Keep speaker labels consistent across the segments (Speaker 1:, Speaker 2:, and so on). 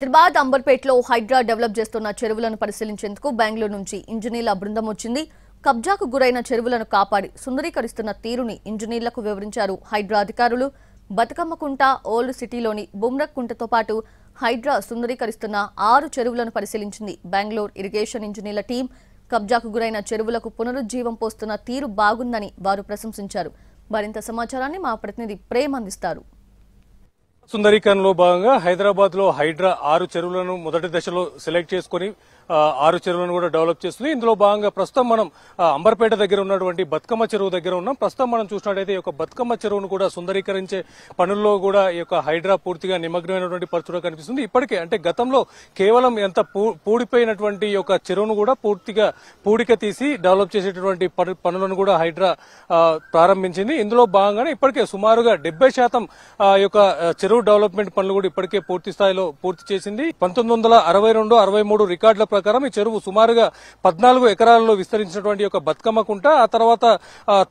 Speaker 1: Hyderabad అంబర్పేటలో Hydraa develop చేస్తున్న చెరువులను పరిశీలించేందుకు బెంగళూరు నుంచి ఇంజనీర్ల బృందం వచ్చింది. కబ్జాకు గురైన చెరువులను కాపాడి సుందరీకరిస్తున్న తీరుని ఇంజనీర్లకు వివరించారు హైడ్రా అధికారులు. బతుకమ్మకుంట ఓల్డ్ సిటీలోని బుమ్రక్ కుంటతో పాటు హైడ్రా సుందరీకరిస్తున్న 6 చెరువులను పరిశీలించింది బెంగళూరు ఇరిగేషన్ ఇంజనీర్ల టీం. కబ్జాకు గురైన చెరువులకు పునరుజ్జీవం పోస్తున్న తీరు బాగుందని వారు ప్రశంసించారు. మరింత సమాచారాన్ని మా ప్రతినిధి ప్రేమ్ అందిస్తారు.
Speaker 2: సుందరీకరణలో భాగంగా హైదరాబాద్ లో హైడ్రా 6 చెరువులను మొదటి దశలో సెలెక్ట్ చేసుకుని 6 చెరువులను కూడా డెవలప్ చేస్తుంది. ఇందులో భాగంగా ప్రస్తుతం మనం అంబర్పేట దగ్గర ఉన్నటువంటి బతుకమ్మ చెరువు దగ్గర ఉన్నాం. ప్రస్తుతం మనం చూసినట్టయితే ఈ యొక్క బతుకమ్మ చెరువును కూడా సుందరీకరించే పనుల్లో కూడా ఈ యొక్క హైడ్రా పూర్తిగా నిమగ్నమైనటువంటి పరిస్థితి కనిపిస్తుంది. ఇప్పటికే అంటే గతంలో కేవలం ఎంత పూడిపోయినటువంటి ఈ యొక్క చెరువును కూడా పూర్తిగా పూడిక తీసి డెవలప్ చేసేటటువంటి పనులను కూడా హైడ్రా ప్రారంభించింది. ఇందులో భాగంగానే ఇప్పటికే సుమారుగా 70% ఈ యొక్క చెరువు డెవలప్మెంట్ పనులు కూడా ఇప్పటికే పూర్తి స్థాయిలో పూర్తి చేసింది. 1962-63 రికార్డుల ప్రకారం ఈ చెరువు సుమారుగా 14 ఎకరాలలో విస్తరించినటువంటి ఒక బతుకమ్మ కుంట. ఆ తర్వాత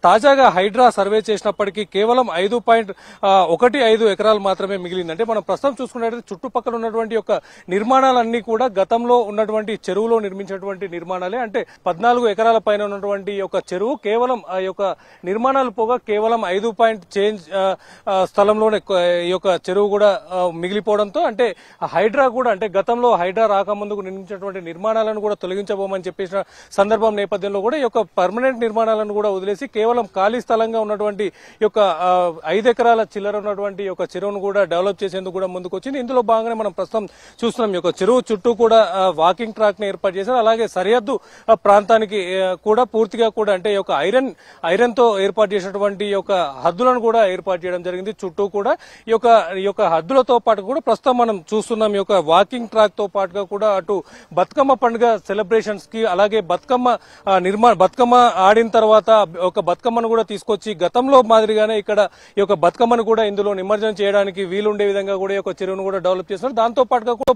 Speaker 2: తాజాగా హైడ్రా సర్వే చేసినప్పటికీ కేవలం 5.15 ఎకరాలు మాత్రమే మిగిలింది. అంటే మనం ప్రస్తుతం చూసుకున్నట్లయితే చుట్టుపక్కల ఉన్నటువంటి యొక్క నిర్మాణాలన్నీ కూడా గతంలో ఉన్నటువంటి చెరువులో నిర్మించినటువంటి నిర్మాణాలే. అంటే 14 ఎకరాల పైన ఉన్నటువంటి యొక్క చెరువు కేవలం ఆ యొక్క నిర్మాణాలు పోగా కేవలం 5 స్థలంలోనే ఈ యొక్క చెరువు కూడా మిగిలిపోవడంతో అంటే హైడ్రా కూడా అంటే గతంలో హైడ్రా రాకముందుకు నిర్మించినటువంటి నిర్మాణాలను కూడా తొలగించబోమని చెప్పేసిన సందర్భం నేపథ్యంలో కూడా ఈ యొక్క పర్మనెంట్ నిర్మాణాలను కూడా వదిలేసి కేవలం ఖాళీ స్థలంగా ఉన్నటువంటి ఈ యొక్క 5 ఎకరాల చిల్లర ఉన్నటువంటి యొక్క చెరువును కూడా డెవలప్ చేసేందుకు కూడా ముందుకు వచ్చింది. ఇందులో భాగంగానే మనం ప్రస్తుతం చూస్తున్నాం. ఈ యొక్క చెరువు చుట్టూ కూడా వాకింగ్ ట్రాక్ ని ఏర్పాటు చేశారు. అలాగే సరిహద్దు ప్రాంతానికి కూడా పూర్తిగా కూడా అంటే ఈ యొక్క ఐరన్ తో ఏర్పాటు చేసినటువంటి ఈ యొక్క హద్దులను కూడా ఏర్పాటు చేయడం జరిగింది. చుట్టూ కూడా ఈ యొక్క హద్దులతో పాటు కూడా ప్రస్తుతం మనం చూస్తున్నాం. ఈ యొక్క వాకింగ్ ట్రాక్ తో పాటుగా కూడా అటు బతుకమ్మ పండుగ సెలబ్రేషన్స్ కి అలాగే బతుకమ్మ ఆడిన తర్వాత ఒక బతుకమ్మను కూడా తీసుకొచ్చి గతంలో మాదిరిగానే ఇక్కడ ఈ యొక్క బతుకమ్మను కూడా ఇందులో నిమజ్జనం చేయడానికి వీలుండే విధంగా కూడా ఈ యొక్క చెరువును కూడా డెవలప్ చేస్తున్నారు. దాంతో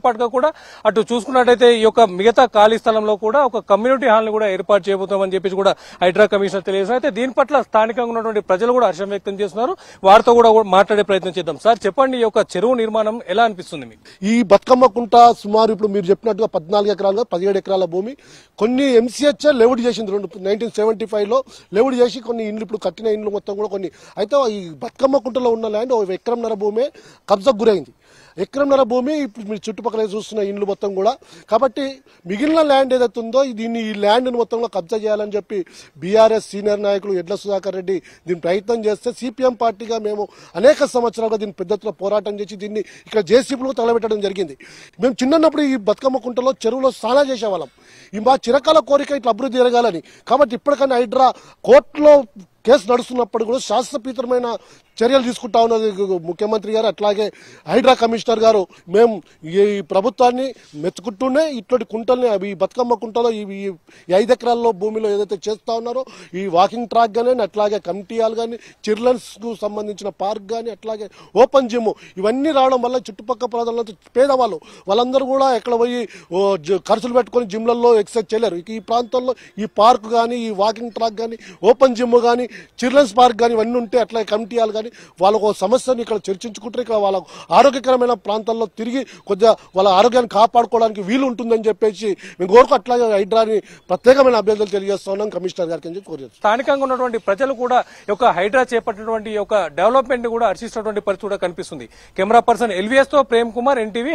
Speaker 2: పాటుగా కూడా అటు చూసుకున్నట్టయితే ఈ యొక్క మిగతా ఖాళీ స్థలంలో కూడా ఒక కమ్యూనిటీ హాల్ ని కూడా ఏర్పాటు చేయబోతామని చెప్పేసి కూడా హైడ్రా కమిషనర్ తెలియజేశారు. అయితే దీని పట్ల స్థానికంగా ఉన్నటువంటి ప్రజలు కూడా హర్షం వ్యక్తం చేస్తున్నారు. వారితో కూడా మాట్లాడే ప్రయత్నం చేద్దాం. సార్ చెప్పండి, ఈ యొక్క చెరువు నిర్మాణం ఎలా అనిపిస్తుంది మీకు?
Speaker 3: ఈ బతుకమ్మ కుంట సుమారు ఇప్పుడు మీరు చెప్పినట్టుగా 14 ఎకరాలు 17 ఎకరాల భూమి కొన్ని ఎంసీహెచ్ లెవెడ్ చేసింది 1975లో లెవెడ్ చేసి కొన్ని ఇండ్లు ఇప్పుడు కట్టిన ఇండ్లు మొత్తం కూడా కొన్ని అయితే ఈ బతుకమ్మ కుంటలో ఉన్న ల్యాండ్ 1 ఎకరంన్నర భూమి కబ్జాకు గురైంది. ఎకరంన్నర భూమి ఇప్పుడు మీరు చుట్టుపక్కల చూస్తున్న ఇండ్లు మొత్తం కూడా. కాబట్టి మిగిలిన ల్యాండ్ ఏదైతే ఉందో ఈ ల్యాండ్ మొత్తంలో కబ్జా చేయాలని చెప్పి బీఆర్ఎస్ సీనియర్ నాయకులు ఎడ్ల సుధాకర్ రెడ్డి దీన్ని ప్రయత్నం చేస్తే సిపిఎం పార్టీగా మేము అనేక సంవత్సరాలుగా దీన్ని పెద్ద ఎత్తున పోరాటం చేసి దీన్ని ఇక్కడ జేసీబీలకు తగలబెట్టడం జరిగింది. మేము చిన్నప్పుడు ఈ బతుకమ్మ కుంటలో చెరువులో స్నానం చేసేవాళ్ళం. ఈ మా చిరకాల కోరిక ఇట్లా అభివృద్ధి జరగాలని. కాబట్టి ఇప్పటికైనా హైడ్రా కోర్టులో కేసు నడుస్తున్నప్పుడు కూడా శాస్త్రపీతమైన చర్యలు తీసుకుంటా ఉన్నది ముఖ్యమంత్రి గారు, అట్లాగే హైడ్రా కమిషనర్ గారు. మేము ఈ ప్రభుత్వాన్ని మెచ్చుకుంటూనే ఇట్లాంటి కుంటల్ని ఈ బతుకమ్మ కుంటలో ఈ 5 ఎకరాల్లో భూమిలో ఏదైతే చేస్తా ఉన్నారో ఈ వాకింగ్ ట్రాక్ కానీ అట్లాగే కమిటీ హాల్ కానీ చిల్డ్రన్స్ కు సంబంధించిన పార్క్ కానీ అట్లాగే ఓపెన్ జిమ్ ఇవన్నీ రావడం వల్ల చుట్టుపక్కల ప్రాంతాల్లో పేదవాళ్ళు వాళ్ళందరూ కూడా ఎక్కడ పోయి ఖర్చులు పెట్టుకుని జిమ్లలో ఎక్సర్సైజ్ చేయలేరు. ఈ ప్రాంతంలో ఈ పార్క్ కానీ ఈ వాకింగ్ ట్రాక్ కానీ ఓపెన్ జిమ్ కానీ చిల్డ్రన్స్ పార్క్ కానీ ఇవన్నీ ఉంటే అట్లాగే కమిటీ హాల్ కానీ వాళ్ళకు సమస్యను ఇక్కడ చర్చించుకుంటారు. ఇక్కడ వాళ్ళకు ఆరోగ్యకరమైన ప్రాంతాల్లో తిరిగి కొద్దిగా వాళ్ళ ఆరోగ్యాన్ని కాపాడుకోవడానికి వీలు ఉంటుందని చెప్పేసి మేము కోరుకు అట్లాగే హైడ్రాని ప్రత్యేకమైన అభ్యర్థులు తెలియజేస్తా ఉన్నాం కమిషనర్ గారికి అని చెప్పి కోరారు.
Speaker 2: స్థానికంగా ఉన్నటువంటి ప్రజలు కూడా ఈ యొక్క హైడ్రా చేపట్టినటువంటి యొక్క డెవలప్మెంట్ కూడా హర్షిస్తున్నటువంటి పరిస్థితి కూడా కనిపిస్తుంది. కెమెరా పర్సన్ ఎల్వీఎస్ తో ప్రేమ్ కుమార్, ఎన్టీవీ.